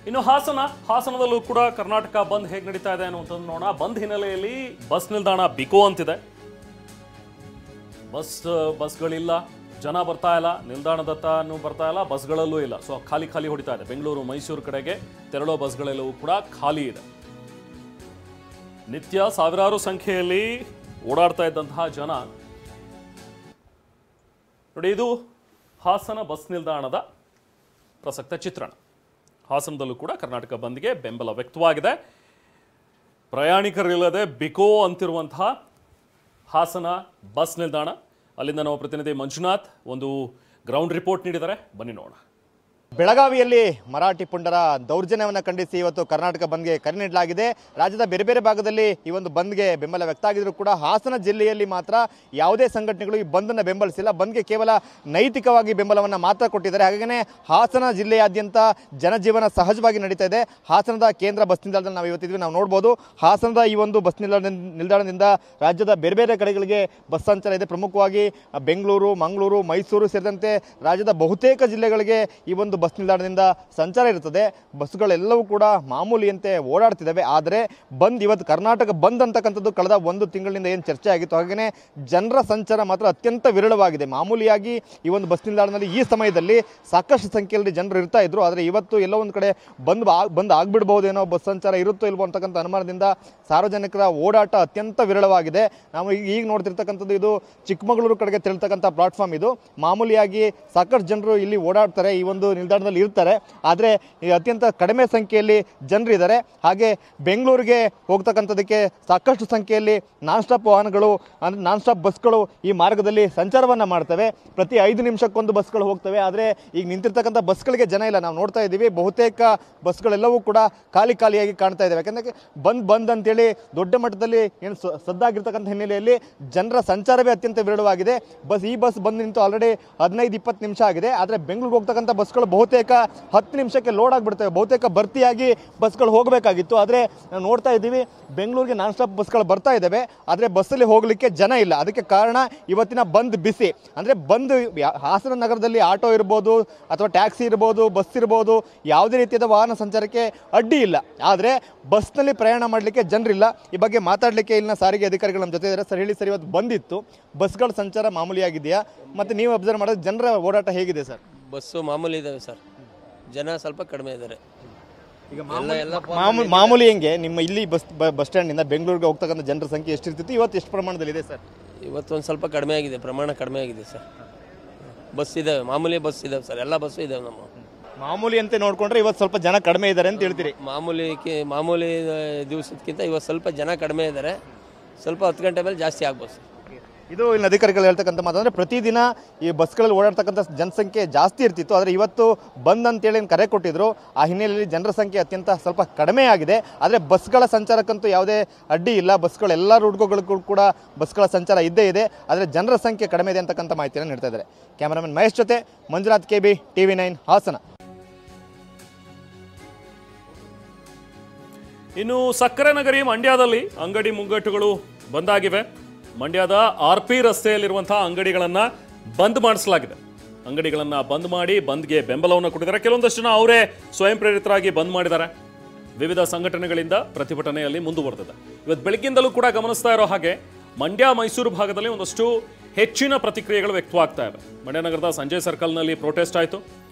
ಇನ್ನು ಹಾಸನದಲ್ಲೂ ಕೂಡ ಕರ್ನಾಟಕ ಬಂದ್ ಹೇಗೆ ನಡೀತಾ ಇದೆ ಅನ್ನುವಂಥದ್ದು ನೋಡೋಣ. ಬಂದ್ ಹಿನ್ನೆಲೆಯಲ್ಲಿ ಬಸ್ ನಿಲ್ದಾಣ ಬಿಕೋ ಅಂತಿದೆ. ಬಸ್ಗಳಿಲ್ಲ, ಜನ ಬರ್ತಾ ಇಲ್ಲ, ನಿಲ್ದಾಣದತ್ತನೂ ಬರ್ತಾ ಇಲ್ಲ, ಬಸ್ಗಳಲ್ಲೂ ಇಲ್ಲ. ಸೊ ಖಾಲಿ ಹೊಡಿತಾ ಇದೆ. ಬೆಂಗಳೂರು ಮೈಸೂರು ಕಡೆಗೆ ತೆರಳೋ ಬಸ್ಗಳೆಲ್ಲವೂ ಕೂಡ ಖಾಲಿ ಇದೆ. ನಿತ್ಯ ಸಾವಿರಾರು ಸಂಖ್ಯೆಯಲ್ಲಿ ಓಡಾಡ್ತಾ ಇದ್ದಂತಹ ಜನ ನೋಡಿ. ಇದು ಹಾಸನ ಬಸ್ ನಿಲ್ದಾಣದ ಪ್ರಸಕ್ತ ಚಿತ್ರಣ. ಹಾಸನದಲ್ಲೂ ಕೂಡ ಕರ್ನಾಟಕ ಬಂದ್ಗೆ ಬೆಂಬಲ ವ್ಯಕ್ತವಾಗಿದೆ. ಪ್ರಯಾಣಿಕರಿಲ್ಲದೆ ಬಿಕೋ ಅಂತಿರುವಂತಹ ಹಾಸನ ಬಸ್ ನಿಲ್ದಾಣ. ಅಲ್ಲಿಂದ ನಮ್ಮ ಪ್ರತಿನಿಧಿ ಮಂಜುನಾಥ್ ಒಂದು ಗ್ರೌಂಡ್ ರಿಪೋರ್ಟ್ ನೀಡಿದ್ದಾರೆ, ಬನ್ನಿ ನೋಡೋಣ. ಬೆಳಗಾವಿಯಲ್ಲಿ ಮರಾಠಿ ಪುಂಡರ ದೌರ್ಜನ್ಯವನ್ನು ಖಂಡಿಸಿ ಇವತ್ತು ಕರ್ನಾಟಕ ಬಂದ್ಗೆ ಕರೆ ನೀಡಲಾಗಿದೆ. ರಾಜ್ಯದ ಬೇರೆ ಬೇರೆ ಭಾಗದಲ್ಲಿ ಈ ಒಂದು ಬಂದ್ಗೆ ಬೆಂಬಲ ವ್ಯಕ್ತ ಆಗಿದ್ರು ಕೂಡ ಹಾಸನ ಜಿಲ್ಲೆಯಲ್ಲಿ ಮಾತ್ರ ಯಾವುದೇ ಸಂಘಟನೆಗಳು ಈ ಬಂದನ್ನು ಬೆಂಬಲಿಸಿಲ್ಲ. ಬಂದ್ಗೆ ಕೇವಲ ನೈತಿಕವಾಗಿ ಬೆಂಬಲವನ್ನು ಮಾತ್ರ ಕೊಟ್ಟಿದ್ದಾರೆ. ಹಾಗೆಯೇ ಹಾಸನ ಜಿಲ್ಲೆಯಾದ್ಯಂತ ಜನಜೀವನ ಸಹಜವಾಗಿ ನಡೀತಾ ಇದೆ. ಹಾಸನದ ಕೇಂದ್ರ ಬಸ್ ನಿಲ್ದಾಣದಲ್ಲಿ ನಾವು ಇವತ್ತಿದ್ವಿ. ನಾವು ನೋಡ್ಬೋದು ಹಾಸನದ ಈ ಒಂದು ಬಸ್ ನಿಲ್ದಾಣದಿಂದ ರಾಜ್ಯದ ಬೇರೆ ಬೇರೆ ಕಡೆಗಳಿಗೆ ಬಸ್ ಸಂಚಾರ ಇದೆ. ಪ್ರಮುಖವಾಗಿ ಬೆಂಗಳೂರು, ಮಂಗಳೂರು, ಮೈಸೂರು ಸೇರಿದಂತೆ ರಾಜ್ಯದ ಬಹುತೇಕ ಜಿಲ್ಲೆಗಳಿಗೆ ಈ ಒಂದು ಬಸ್ ನಿಲ್ದಾಣದಿಂದ ಸಂಚಾರ ಇರುತ್ತದೆ. ಬಸ್ಗಳೆಲ್ಲವೂ ಕೂಡ ಮಾಮೂಲಿಯಂತೆ ಓಡಾಡ್ತಿದ್ದಾವೆ. ಆದರೆ ಬಂದ್ ಇವತ್ತು ಕರ್ನಾಟಕ ಬಂದ್ ಅಂತಕ್ಕಂಥದ್ದು ಕಳೆದ ಒಂದು ತಿಂಗಳಿನಿಂದ ಏನು ಚರ್ಚೆ ಆಗಿತ್ತು, ಹಾಗೆಯೇ ಜನರ ಸಂಚಾರ ಮಾತ್ರ ಅತ್ಯಂತ ವಿರಳವಾಗಿದೆ. ಮಾಮೂಲಿಯಾಗಿ ಈ ಒಂದು ಬಸ್ ನಿಲ್ದಾಣದಲ್ಲಿ ಈ ಸಮಯದಲ್ಲಿ ಸಾಕಷ್ಟು ಸಂಖ್ಯೆಯಲ್ಲಿ ಜನರು ಇರ್ತಾ ಇದ್ರು. ಆದರೆ ಇವತ್ತು ಎಲ್ಲೋ ಒಂದು ಕಡೆ ಬಂದ್ ಆಗ್ಬಿಡ್ಬಹುದೇನೋ, ಬಸ್ ಸಂಚಾರ ಇರುತ್ತೋ ಇಲ್ವೋ ಅಂತಕ್ಕಂಥ ಅನುಮಾನದಿಂದ ಸಾರ್ವಜನಿಕರ ಓಡಾಟ ಅತ್ಯಂತ ವಿರಳವಾಗಿದೆ. ನಾವು ಈಗ ನೋಡ್ತಿರ್ತಕ್ಕಂಥದ್ದು ಇದು ಚಿಕ್ಕಮಗಳೂರು ಕಡೆಗೆ ತೆರಳತಕ್ಕಂಥ ಪ್ಲಾಟ್ಫಾರ್ಮ್. ಇದು ಮಾಮೂಲಿಯಾಗಿ ಸಾಕಷ್ಟು ಜನರು ಇಲ್ಲಿ ಓಡಾಡ್ತಾರೆ, ಈ ಒಂದು ನಿಲ್ದಾಣದಲ್ಲಿ ಇರ್ತಾರೆ. ಆದರೆ ಅತ್ಯಂತ ಕಡಿಮೆ ಸಂಖ್ಯೆಯಲ್ಲಿ ಜನರಿದ್ದಾರೆ. ಹಾಗೆ ಬೆಂಗಳೂರಿಗೆ ಹೋಗ್ತಕ್ಕಂಥದಕ್ಕೆ ಸಾಕಷ್ಟು ಸಂಖ್ಯೆಯಲ್ಲಿ ನಾನ್ ಸ್ಟಾಪ್ ವಾಹನಗಳು, ಅಂದರೆ ನಾನ್ ಸ್ಟಾಪ್ ಬಸ್ಗಳು ಈ ಮಾರ್ಗದಲ್ಲಿ ಸಂಚಾರವನ್ನು ಮಾಡ್ತವೆ. ಪ್ರತಿ 5 ನಿಮಿಷಕ್ಕೊಂದು ಬಸ್ಗಳು ಹೋಗ್ತವೆ. ಆದರೆ ಈಗ ನಿಂತಿರ್ತಕ್ಕಂಥ ಬಸ್ಗಳಿಗೆ ಜನ ಇಲ್ಲ. ನಾವು ನೋಡ್ತಾ ಇದ್ದೀವಿ ಬಹುತೇಕ ಬಸ್ಗಳೆಲ್ಲವೂ ಕೂಡ ಖಾಲಿಯಾಗಿ ಕಾಣ್ತಾ ಇದ್ದಾವೆ. ಯಾಕಂದರೆ ಬಂದ್ ಅಂತೇಳಿ ದೊಡ್ಡ ಮಟ್ಟದಲ್ಲಿ ಏನು ಸದ್ದಾಗಿರ್ತಕ್ಕಂಥ ಹಿನ್ನೆಲೆಯಲ್ಲಿ ಜನರ ಸಂಚಾರವೇ ಅತ್ಯಂತ ವಿರಳವಾಗಿದೆ. ಈ ಬಸ್ ಬಂದು ನಿಂತು ಆಲ್ರೆಡಿ 15-20 ನಿಮಿಷ ಆಗಿದೆ. ಆದರೆ ಬೆಂಗಳೂರಿಗೆ ಹೋಗ್ತಕ್ಕಂಥ ಬಸ್ಗಳು ಬಹುತೇಕ 10 ನಿಮಿಷಕ್ಕೆ ಲೋಡ್ ಆಗಿಬಿಡ್ತವೆ. ಬಹುತೇಕ ಭರ್ತಿಯಾಗಿ ಬಸ್ಗಳು ಹೋಗಬೇಕಾಗಿತ್ತು. ಆದರೆ ನಾವು ನೋಡ್ತಾ ಇದ್ದೀವಿ ಬೆಂಗಳೂರಿಗೆ ನಾನ್ ಸ್ಟಾಪ್ ಬಸ್ಗಳು ಬರ್ತಾ ಇದ್ದಾವೆ. ಆದರೆ ಬಸ್ಸಲ್ಲಿ ಹೋಗಲಿಕ್ಕೆ ಜನ ಇಲ್ಲ. ಅದಕ್ಕೆ ಕಾರಣ ಇವತ್ತಿನ ಬಂದ್ ಬಿಸಿ. ಅಂದರೆ ಬಂದ್ ಹಾಸನ ನಗರದಲ್ಲಿ ಆಟೋ ಇರ್ಬೋದು ಅಥವಾ ಟ್ಯಾಕ್ಸಿ ಇರ್ಬೋದು, ಬಸ್ ಇರ್ಬೋದು, ಯಾವುದೇ ರೀತಿಯಾದ ವಾಹನ ಸಂಚಾರಕ್ಕೆ ಅಡ್ಡಿ ಇಲ್ಲ. ಆದರೆ ಬಸ್ನಲ್ಲಿ ಪ್ರಯಾಣ ಮಾಡಲಿಕ್ಕೆ ಜನರಿಲ್ಲ. ಈ ಬಗ್ಗೆ ಮಾತಾಡಲಿಕ್ಕೆ ಇಲ್ಲಿನ ಸಾರಿಗೆ ಅಧಿಕಾರಿಗಳು ನಮ್ಮ ಜೊತೆ ಇದ್ದಾರೆ. ಸರ್ ಹೇಳಿ ಸರ್, ಇವತ್ತು ಬಂದಿತ್ತು, ಬಸ್ಗಳ ಸಂಚಾರ ಮಾಮೂಲಿಯಾಗಿದೆಯಾ? ಮತ್ತು ನೀವು ಅಬ್ಸರ್ವ್ ಮಾಡೋದು ಜನರ ಓಡಾಟ ಹೇಗಿದೆ ಸರ್? ಬಸ್ಸು ಮಾಮೂಲಿ ಇದ್ದಾವೆ ಸರ್, ಜನ ಸ್ವಲ್ಪ ಕಡಿಮೆ ಇದ್ದಾರೆ. ಈಗ ಮಾಮೂಲಿ ಹೆಂಗೆ ನಿಮ್ಮ ಇಲ್ಲಿ ಬಸ್ ಸ್ಟ್ಯಾಂಡಿಂದ ಬೆಂಗಳೂರಿಗೆ ಹೋಗ್ತಕ್ಕಂಥ ಜನರ ಸಂಖ್ಯೆ ಎಷ್ಟಿರ್ತಿತ್ತು, ಇವತ್ತು ಎಷ್ಟು ಪ್ರಮಾಣದಲ್ಲಿದೆ ಸರ್? ಇವತ್ತು ಒಂದು ಸ್ವಲ್ಪ ಕಡಿಮೆ ಆಗಿದೆ, ಪ್ರಮಾಣ ಕಡಿಮೆ ಆಗಿದೆ ಸರ್. ಬಸ್ ಇದ್ದಾವೆ, ಮಾಮೂಲಿ ಬಸ್ ಇದ್ದಾವೆ ಸರ್, ಎಲ್ಲ ಬಸ್ಸು ಇದ್ದಾವೆ. ನಮ್ಮ ಮಾಮೂಲಿ ಅಂತ ನೋಡಿಕೊಂಡ್ರೆ ಇವತ್ತು ಸ್ವಲ್ಪ ಜನ ಕಡಿಮೆ ಇದ್ದಾರೆ ಅಂತ ಹೇಳ್ತೀರಿ? ಮಾಮೂಲಿ ದಿವಸಕ್ಕಿಂತ ಇವತ್ತು ಸ್ವಲ್ಪ ಜನ ಕಡಿಮೆ ಇದ್ದಾರೆ. ಸ್ವಲ್ಪ 10 ಗಂಟೆ ಮೇಲೆ ಜಾಸ್ತಿ ಆಗ್ಬೋದು ಸರ್. ಇದು ಇನ್ನು ಅಧಿಕಾರಿಗಳು ಹೇಳ್ತಕ್ಕಂಥ ಮಾತಂದರೆ ಪ್ರತಿದಿನ ಈ ಬಸ್ಗಳಲ್ಲಿ ಓಡಾಡ್ತಕ್ಕಂಥ ಜನಸಂಖ್ಯೆ ಜಾಸ್ತಿ ಇರ್ತಿತ್ತು. ಆದರೆ ಇವತ್ತು ಬಂದ್ ಅಂತೇಳಿ ಕರೆ ಕೊಟ್ಟಿದ್ರು. ಆ ಹಿನ್ನೆಲೆಯಲ್ಲಿ ಜನರ ಸಂಖ್ಯೆ ಅತ್ಯಂತ ಸ್ವಲ್ಪ ಕಡಿಮೆ ಆಗಿದೆ. ಆದರೆ ಬಸ್ಗಳ ಸಂಚಾರಕ್ಕಂತೂ ಯಾವುದೇ ಅಡ್ಡಿ ಇಲ್ಲ. ಬಸ್ಗಳು ಎಲ್ಲ ರೂಟ್ಗಳಿಗೂ ಕೂಡ ಬಸ್ಗಳ ಸಂಚಾರ ಇದ್ದೇ ಇದೆ. ಆದರೆ ಜನರ ಸಂಖ್ಯೆ ಕಡಿಮೆ ಇದೆ ಅಂತಕ್ಕಂಥ ಮಾಹಿತಿಯನ್ನು ನೀಡ್ತಾ ಇದ್ದಾರೆ. ಕ್ಯಾಮರಾಮನ್ ಮಹೇಶ್ ಜೊತೆ ಮಂಜುನಾಥ್, KB, TV9 ಹಾಸನ. ಇನ್ನು ಸಕ್ಕರೆ ನಗರಿ ಮಂಡ್ಯದಲ್ಲಿ ಅಂಗಡಿ ಮುಂಗಟ್ಟುಗಳು ಬಂದಾಗಿವೆ. ಮಂಡ್ಯದ RP ರಸ್ತೆಯಲ್ಲಿರುವಂತಹ ಅಂಗಡಿಗಳನ್ನು ಬಂದ್ ಮಾಡಿಸಲಾಗಿದೆ. ಅಂಗಡಿಗಳನ್ನು ಬಂದ್ ಮಾಡಿ ಬಂದ್ಗೆ ಬೆಂಬಲವನ್ನು ಕೊಟ್ಟಿದ್ದಾರೆ. ಕೆಲವೊಂದಷ್ಟು ಜನ ಅವರೇ ಸ್ವಯಂ ಪ್ರೇರಿತರಾಗಿ ಬಂದ್ ಮಾಡಿದ್ದಾರೆ. ವಿವಿಧ ಸಂಘಟನೆಗಳಿಂದ ಪ್ರತಿಭಟನೆಯಲ್ಲಿ ಮುಂದುವರೆದಿದೆ. ಇವತ್ತು ಬೆಳಗ್ಗಿಂದಲೂ ಕೂಡ ಗಮನಿಸ್ತಾ ಇರೋ ಹಾಗೆ ಮಂಡ್ಯ ಮೈಸೂರು ಭಾಗದಲ್ಲಿ ಒಂದಷ್ಟು ಹೆಚ್ಚಿನ ಪ್ರತಿಕ್ರಿಯೆಗಳು ವ್ಯಕ್ತವಾಗ್ತಾ ಇವೆ. ಮಂಡ್ಯ ನಗರದ ಸಂಜಯ್ ಸರ್ಕಲ್ನಲ್ಲಿ ಪ್ರೊಟೆಸ್ಟ್ ಆಯಿತು.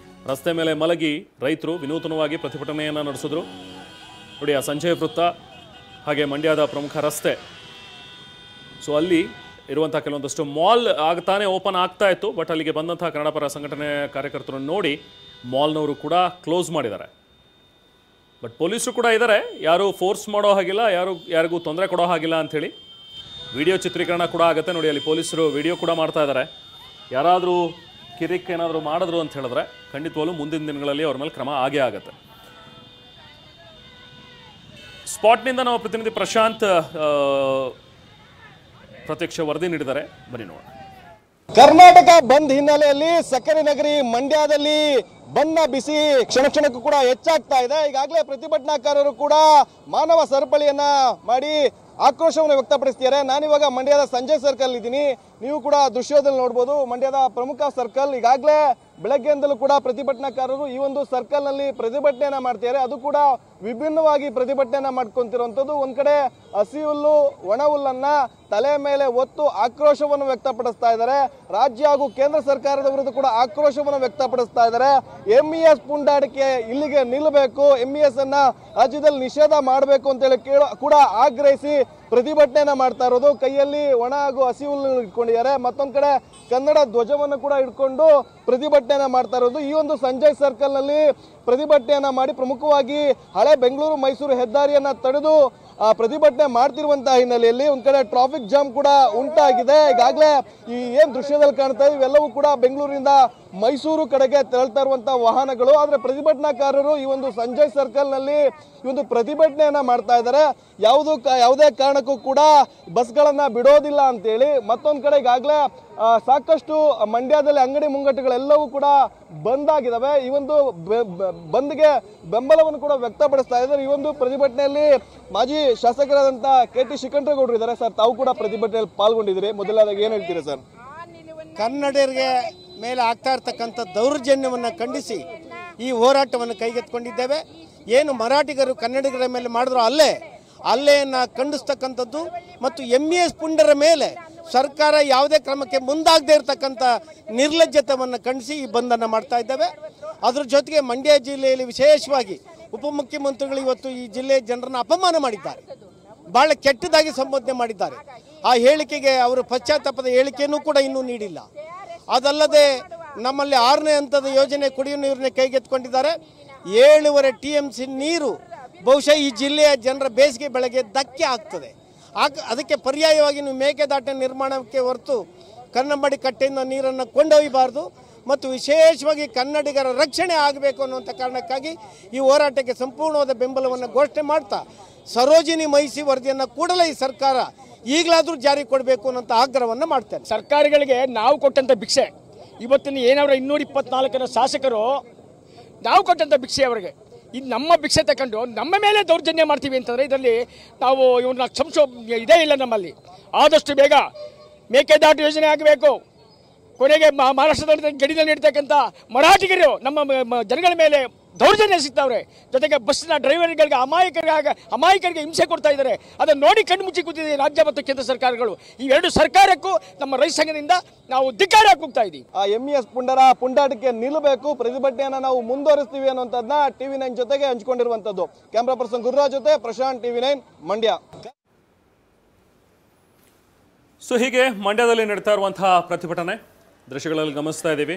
ರಸ್ತೆ ಮೇಲೆ ಮಲಗಿ ರೈತರು ವಿನೂತನವಾಗಿ ಪ್ರತಿಭಟನೆಯನ್ನು ನಡೆಸಿದ್ರು. ನೋಡಿ, ಆ ಸಂಜಯ್ ವೃತ್ತ ಹಾಗೆ ಮಂಡ್ಯದ ಪ್ರಮುಖ ರಸ್ತೆ. ಸೊ ಅಲ್ಲಿ ಇರುವಂಥ ಕೆಲವೊಂದಷ್ಟು ಮಾಲ್ ಆಗ್ತಾನೆ ಓಪನ್ ಆಗ್ತಾ ಇತ್ತು. ಬಟ್ ಅಲ್ಲಿಗೆ ಬಂದಂಥ ಕನ್ನಡ ಪರ ಸಂಘಟನೆ ಕಾರ್ಯಕರ್ತರನ್ನು ನೋಡಿ ಮಾಲ್ನವರು ಕೂಡ ಕ್ಲೋಸ್ ಮಾಡಿದ್ದಾರೆ. ಬಟ್ ಪೊಲೀಸರು ಕೂಡ ಇದ್ದಾರೆ, ಯಾರು ಫೋರ್ಸ್ ಮಾಡೋ ಹಾಗಿಲ್ಲ, ಯಾರಿಗೂ ತೊಂದರೆ ಕೊಡೋ ಹಾಗಿಲ್ಲ ಅಂಥೇಳಿ. ವಿಡಿಯೋ ಚಿತ್ರೀಕರಣ ಕೂಡ ಆಗುತ್ತೆ. ನೋಡಿ, ಅಲ್ಲಿ ಪೊಲೀಸರು ವಿಡಿಯೋ ಕೂಡ ಮಾಡ್ತಾ ಇದ್ದಾರೆ. ಯಾರಾದರೂ ಕಿರಿಕ್ ಏನಾದರೂ ಮಾಡಿದ್ರು ಅಂತ ಹೇಳಿದ್ರೆ ಖಂಡಿತವಾಗ್ಲೂ ಮುಂದಿನ ದಿನಗಳಲ್ಲಿ ಅವ್ರ ಮೇಲೆ ಕ್ರಮ ಆಗೇ ಆಗುತ್ತೆ. ಸ್ಪಾಟ್ನಿಂದ ನಮ್ಮ ಪ್ರತಿನಿಧಿ ಪ್ರಶಾಂತ್ ಪ್ರತ್ಯಕ್ಷ ವರದಿ ನೀಡಿದ್ದಾರೆ, ಬನ್ನಿ ನೋಡೋಣ. ಕರ್ನಾಟಕ ಬಂದ್ ಹಿನ್ನೆಲೆಯಲ್ಲಿ ಸಕ್ಕರೆ ನಗರಿ ಮಂಡ್ಯದಲ್ಲಿ ಬಣ್ಣ ಬಿಸಿ ಕ್ಷಣಕ್ಕೂ ಕೂಡ ಹೆಚ್ಚಾಗ್ತಾ ಇದೆ. ಈಗಾಗಲೇ ಪ್ರತಿಭಟನಾಕಾರರು ಕೂಡ ಮಾನವ ಸರಪಳಿಯನ್ನ ಮಾಡಿ ಆಕ್ರೋಶವನ್ನು ವ್ಯಕ್ತಪಡಿಸ್ತಿದ್ದಾರೆ. ನಾನಿವಾಗ ಮಂಡ್ಯದ ಸಂಜಯ್ ಸರ್ಕಲ್ ಇದ್ದೀನಿ. ನೀವು ಕೂಡ ದೃಶ್ಯದಲ್ಲಿ ನೋಡ್ಬೋದು, ಮಂಡ್ಯದ ಪ್ರಮುಖ ಸರ್ಕಲ್. ಈಗಾಗಲೇ ಬೆಳಗ್ಗೆಯಿಂದಲೂ ಕೂಡ ಪ್ರತಿಭಟನಾಕಾರರು ಈ ಒಂದು ಸರ್ಕಲ್ನಲ್ಲಿ ಪ್ರತಿಭಟನೆಯನ್ನ ಮಾಡ್ತಿದ್ದಾರೆ. ಅದು ಕೂಡ ವಿಭಿನ್ನವಾಗಿ ಪ್ರತಿಭಟನೆಯನ್ನ ಮಾಡ್ಕೊಂತಿರುವಂಥದ್ದು. ಒಂದ್ ಕಡೆ ಹಸಿ ಹುಲ್ಲು ಒಣ ಹುಲ್ಲನ್ನ ತಲೆ ಮೇಲೆ ಒತ್ತು ಆಕ್ರೋಶವನ್ನು ವ್ಯಕ್ತಪಡಿಸ್ತಾ ಇದ್ದಾರೆ. ರಾಜ್ಯ ಹಾಗೂ ಕೇಂದ್ರ ಸರ್ಕಾರದ ವಿರುದ್ಧ ಕೂಡ ಆಕ್ರೋಶವನ್ನು ವ್ಯಕ್ತಪಡಿಸ್ತಾ ಇದ್ದಾರೆ. MES ಪುಂಡಾಟಿಕೆ ಇಲ್ಲಿಗೆ ನಿಲ್ಲಬೇಕು, MES ಅನ್ನ ರಾಜ್ಯದಲ್ಲಿ ನಿಷೇಧ ಮಾಡಬೇಕು ಅಂತೇಳಿ ಕೂಡ ಆಗ್ರಹಿಸಿ ಪ್ರತಿಭಟನೆಯನ್ನ ಮಾಡ್ತಾ ಇರೋದು. ಕೈಯಲ್ಲಿ ಒಣ ಹಾಗೂ ಹಸಿ ಹುಲ್ಲು ಇಟ್ಕೊಂಡಿದ್ದಾರೆ. ಮತ್ತೊಂದ್ ಕಡೆ ಕನ್ನಡ ಧ್ವಜವನ್ನು ಕೂಡ ಇಟ್ಕೊಂಡು ಪ್ರತಿಭಟನೆಯನ್ನ ಮಾಡ್ತಾ ಇರೋದು. ಈ ಒಂದು ಸಂಜಯ್ ಸರ್ಕಲ್ ನಲ್ಲಿ ಪ್ರತಿಭಟನೆಯನ್ನ ಮಾಡಿ ಪ್ರಮುಖವಾಗಿ ಹಳೆ ಬೆಂಗಳೂರು ಮೈಸೂರು ಹೆದ್ದಾರಿಯನ್ನ ತಡೆದು ಪ್ರತಿಭಟನೆ ಮಾಡ್ತಿರುವಂತಹ ಹಿನ್ನೆಲೆಯಲ್ಲಿ ಒಂದ್ ಕಡೆ ಟ್ರಾಫಿಕ್ ಜಾಮ್ ಕೂಡ ಉಂಟಾಗಿದೆ. ಈಗಾಗಲೇ ಈ ಏನ್ ದೃಶ್ಯದಲ್ಲಿ ಕಾಣ್ತಾ ಇದೆ ಇವೆಲ್ಲವೂ ಕೂಡ ಬೆಂಗಳೂರಿನಿಂದ ಮೈಸೂರು ಕಡೆಗೆ ತೆರಳ್ತಾ ಇರುವಂತಹ ವಾಹನಗಳು. ಆದ್ರೆ ಪ್ರತಿಭಟನಾಕಾರರು ಈ ಒಂದು ಸಂಜಯ್ ಸರ್ಕಲ್ ನಲ್ಲಿ ಈ ಒಂದು ಪ್ರತಿಭಟನೆಯನ್ನ ಮಾಡ್ತಾ ಇದ್ದಾರೆ. ಯಾವುದೇ ಕಾರಣಕ್ಕೂ ಕೂಡ ಬಸ್ಗಳನ್ನ ಬಿಡೋದಿಲ್ಲ ಅಂತೇಳಿ. ಮತ್ತೊಂದ್ ಕಡೆ ಈಗಾಗಲೇ ಸಾಕಷ್ಟು ಮಂಡ್ಯದಲ್ಲಿ ಅಂಗಡಿ ಮುಂಗಟ್ಟುಗಳೆಲ್ಲವೂ ಕೂಡ ಬಂದ್ ಆಗಿದಾವೆ. ಈ ಒಂದು ಬಂದ್ಗೆ ಬೆಂಬಲವನ್ನು ಕೂಡ ವ್ಯಕ್ತಪಡಿಸ್ತಾ ಇದ್ದಾರೆ. ಈ ಒಂದು ಪ್ರತಿಭಟನೆಯಲ್ಲಿ ಮಾಜಿ ಶಾಸಕರಾದಂತ KT ಶಿಖಂಡ್ರೇಗೌಡರು ಇದ್ದಾರೆ. ಸರ್, ತಾವು ಕೂಡ ಪ್ರತಿಭಟನೆಯಲ್ಲಿ ಪಾಲ್ಗೊಂಡಿದ್ದೀರಿ. ಮೊದಲಾದಾಗ ಏನ್ ಹೇಳ್ತೀರಿ ಸರ್? ಕನ್ನಡಿಗರಿಗೆ ಮೇಲೆ ಆಗ್ತಾ ಇರ್ತಕ್ಕಂಥ ದೌರ್ಜನ್ಯವನ್ನು ಖಂಡಿಸಿ ಈ ಹೋರಾಟವನ್ನು ಕೈಗೆತ್ತಿಕೊಂಡಿದ್ದೇವೆ. ಏನು ಮರಾಠಿಗರು ಕನ್ನಡಿಗರ ಮೇಲೆ ಮಾಡಿದ್ರು ಅಲ್ಲೆಯನ್ನು ಖಂಡಿಸ್ತಕ್ಕಂಥದ್ದು ಮತ್ತು MES ಪುಂಡರ ಮೇಲೆ ಸರ್ಕಾರ ಯಾವುದೇ ಕ್ರಮಕ್ಕೆ ಮುಂದಾಗದೇ ಇರತಕ್ಕಂಥ ನಿರ್ಲಜ್ಜತವನ್ನು ಖಂಡಿಸಿ ಈ ಬಂದನ್ನು ಮಾಡ್ತಾ ಇದ್ದೇವೆ. ಅದ್ರ ಜೊತೆಗೆ ಮಂಡ್ಯ ಜಿಲ್ಲೆಯಲ್ಲಿ ವಿಶೇಷವಾಗಿ ಉಪಮುಖ್ಯಮಂತ್ರಿಗಳು ಇವತ್ತು ಈ ಜಿಲ್ಲೆಯ ಜನರನ್ನು ಅಪಮಾನ ಮಾಡಿದ್ದಾರೆ, ಬಹಳ ಕೆಟ್ಟದಾಗಿ ಸಂಬೋಧನೆ ಮಾಡಿದ್ದಾರೆ. ಆ ಹೇಳಿಕೆಗೆ ಅವರು ಪಶ್ಚಾತ್ತಾಪದ ಹೇಳಿಕೆಯನ್ನೂ ಕೂಡ ಇನ್ನೂ ನೀಡಿಲ್ಲ. ಅದಲ್ಲದೆ ನಮ್ಮಲ್ಲಿ 6ನೇ ಹಂತದ ಯೋಜನೆ ಕುಡಿಯುವ ನೀರನ್ನೇ ಕೈಗೆತ್ತಿಕೊಂಡಿದ್ದಾರೆ. 7.5 TMC ನೀರು ಬಹುಶಃ ಈ ಜಿಲ್ಲೆಯ ಜನರ ಬೇಸಿಗೆ ಬೆಳೆಗೆ ಧಕ್ಕೆ ಆಗ್ತದೆ. ಅದಕ್ಕೆ ಪರ್ಯಾಯವಾಗಿ ನೀವು ಮೇಕೆದಾಟು ನಿರ್ಮಾಣಕ್ಕೆ ಹೊರತು ಕನ್ನಂಬಾಡಿ ಕಟ್ಟೆಯಿಂದ ನೀರನ್ನು ಕೊಂಡೊಯ್ಯಬಾರ್ದು ಮತ್ತು ವಿಶೇಷವಾಗಿ ಕನ್ನಡಿಗರ ರಕ್ಷಣೆ ಆಗಬೇಕು ಅನ್ನುವಂಥ ಕಾರಣಕ್ಕಾಗಿ ಈ ಹೋರಾಟಕ್ಕೆ ಸಂಪೂರ್ಣವಾದ ಬೆಂಬಲವನ್ನು ಘೋಷಣೆ ಮಾಡ್ತಾ ಸರೋಜಿನಿ ಮಹಿಷಿ ವರದಿಯನ್ನು ಕೂಡಲೇ ಈ ಸರ್ಕಾರ ಈಗಲಾದರೂ ಜಾರಿ ಕೊಡಬೇಕು ಅನ್ನೋಂಥ ಆಗ್ರಹವನ್ನು ಮಾಡ್ತೇನೆ. ಸರ್ಕಾರಗಳಿಗೆ ನಾವು ಕೊಟ್ಟಂಥ ಭಿಕ್ಷೆ ಇವತ್ತಿನ ಏನಾದ್ರು 224 ಶಾಸಕರು ನಾವು ಕೊಟ್ಟಂಥ ಭಿಕ್ಷೆ ಅವರಿಗೆ ಇದು ನಮ್ಮ ಭಿಕ್ಷೆ ತಗೊಂಡು ನಮ್ಮ ಮೇಲೆ ದೌರ್ಜನ್ಯ ಮಾಡ್ತೀವಿ ಅಂತಂದರೆ ಇದರಲ್ಲಿ ನಾವು ಇವ್ರನ್ನ ಕ್ಷಮಿಸೋ ಇದೇ ಇಲ್ಲ. ನಮ್ಮಲ್ಲಿ ಆದಷ್ಟು ಬೇಗ ಮೇಕೆದಾಟು ಯೋಜನೆ ಆಗಬೇಕು. ಕೊನೆಗೆ ಮಹಾರಾಷ್ಟ್ರದ ಗಡಿಯಲ್ಲಿ ಇರ್ತಕ್ಕಂಥ ಮರಾಠಿಗರು ನಮ್ಮ ಜನಗಳ ಮೇಲೆ ದೌರ್ಜನ್ಯ ಸಿಗ್ತಾವ್ರೆ. ಜೊತೆಗೆ ಬಸ್ನ ಡ್ರೈವರ್ಗಳಿಗೆ ಅಮಾಯಕರಿಗೆ ಹಿಂಸೆ ಕೊಡ್ತಾ ಇದ್ದಾರೆ. ಅದನ್ನು ನೋಡಿ ಕಣ್ಣು ಮುಚ್ಚಿ ಕೂತಿದೆ ರಾಜ್ಯ ಮತ್ತು ಕೇಂದ್ರ ಸರ್ಕಾರಗಳು. ಈ ಎರಡು ಸರ್ಕಾರಕ್ಕೂ ನಮ್ಮ ರೈತ ಸಂಘದಿಂದ ನಾವು ಧಿಕ್ಕಾರ ಹೋಗ್ತಾ ಇದ್ದೀವಿ. MES ಪುಂಡರ ಪುಂಡಾಟಿಕೆ ನಿಲ್ಲಬೇಕು, ಪ್ರತಿಭಟನೆಯನ್ನ ನಾವು ಮುಂದುವರಿಸ್ತೀವಿ ಅನ್ನುವಂಥದ್ದನ್ನ TV9 ಜೊತೆಗೆ ಹಂಚಿಕೊಂಡಿರುವಂತದ್ದು. ಕ್ಯಾಮ್ರಾ ಪರ್ಸನ್ ಗುರುರಾಜ್ ಜೊತೆ ಪ್ರಶಾಂತ್, TV9 ಮಂಡ್ಯ. ಸೊ ಹೀಗೆ ಮಂಡ್ಯದಲ್ಲಿ ನಡೀತಾ ಇರುವಂತಹ ಪ್ರತಿಭಟನೆ ದೃಶ್ಯಗಳಲ್ಲಿ ಗಮನಿಸ್ತಾ ಇದ್ದೀವಿ.